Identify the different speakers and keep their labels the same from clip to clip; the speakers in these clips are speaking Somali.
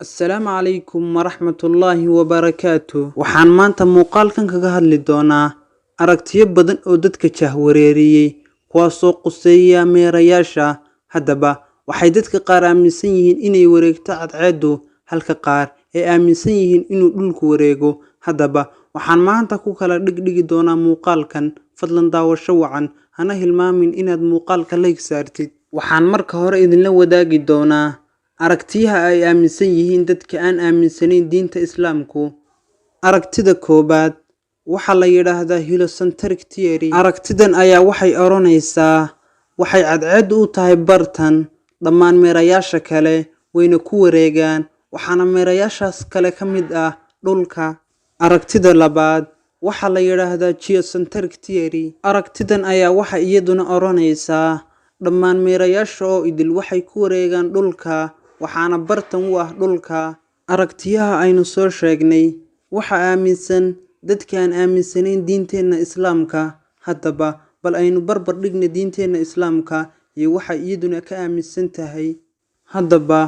Speaker 1: Assalaamu calaykum waraxmatullaahi wabarakaatuh. Waxaan maanta muuqaalkan kaga hadli doonaa aragtiyo badan oo dadka jahwareeriyey kuwaasoo quseeya meerayaasha. Haddaba waxay dadka qaar aaminsan yihiin inay wareegto cadceedu halka qaar ay aaminsan yihiin inuu dhulku wareego. Haddaba waxaan maanta ku kala dhigdhigi doonaa muuqaalkan. Fadlan daawasho wacan, hana hilmaamin inaad muuqaalka like saartid. Waxaan marka hore idinla wadaagi doonaa aragtiyaha ay aaminsan yihiin dadka aan aaminsanayn diinta Islaamku. Aragtida koobaad waxaa la yiraahdaa heliocentric theory. Aragtidan ayaa waxay oranaysaa waxay cadceedu u tahay bartan, dhammaan meerayaasha kale wayna ku wareegaan, waxaana meerayaashaas kale ka mid ah dhulka. Aragtida labaad waxaa la yiraahdaa geocentric theory. Aragtidan ayaa waxay iyaduna oranaysaa dhammaan meerayaasha oo idil waxay ku wareegaan dhulka, waxaana bartan u ah dhulka. Aragtiyaha aynu soo sheegnay waxa aaminsan dadka aan aaminsanayn diinteena Islaamka. Haddaba bal aynu barbar dhigno diinteena Islaamka iyo waxa iyaduna ka aaminsan tahay. Haddaba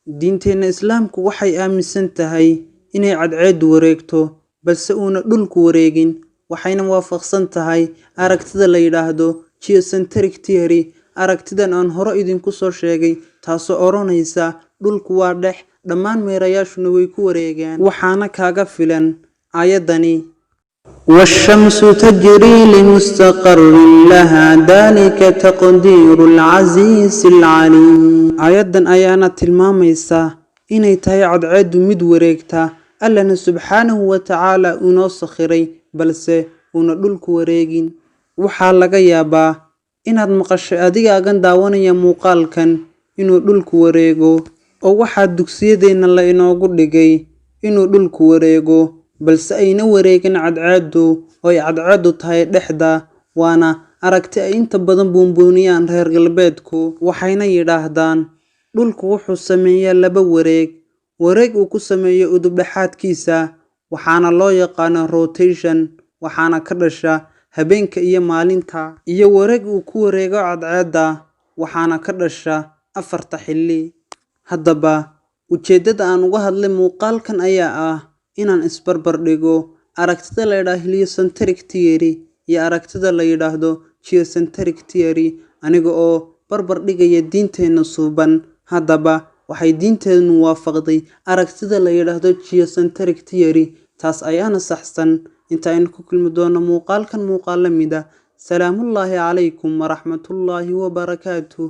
Speaker 1: diinteena Islaamku waxay aaminsan tahay inay cadceedu wareegto balse uuna dhulku wareegin, waxayna waafaqsan tahay aragtida la yiraahdo geocentric theory. Aragtidan aan hore idinku soo sheegay taasoo oranaysa dhulku waa dhex, dhammaan meerayaashuna way ku wareegaan. Waxaana kaaga filan aayadani والشمس تجري لمستقر لها ذلك تقدير العزيز العليم. aayadan ayaana tilmaamaysa inay tahay cadceedu mid wareegta, Allana subxaanahu wa tacaala unoo sakhiray balse una dhulku wareegin. Waxaa laga yaabaa inaad maqashay adigaagan daawanaya muuqaalkan inuu dhulku wareego, oo waxaa dugsiyadeena la inoogu dhigay inuu dhulku wareego balse ayna wareegin cadceedu oo ay cadceedu tahay dhexda. Waana aragti ay inta badan buunbuuniyaan reer galbeedku, waxayna yidhaahdaan dhulku wuxuu sameeyaa laba wareeg uu ku sameeyo udub-dhexaadkiisa, waxaana loo yaqaanaa rotation, waxaana ka dhasha habeenka iyo maalinta, iyo wareeg uu ku wareego cadceedda, waxaana ka dhasha afarta xilli. Haddaba ujeedada aan uga hadlay muuqaalkan ayaa ah inaan isbarbar dhigo aragtida la yiraahdo heliocentric theory iyo aragtida la yiraahdo geocentric theory, aniga oo barbar dhigaya diinteena suuban. Haddaba waxay diinteenu waafaqday aragtida la yiraahdo geocentric theory, taas ayaana saxsan. inta aynu ku kulmi doono muuqaalkan muuqaal la mid ah. Salaamullaahi calaykum waraxmatullaahi wabarakaatuh.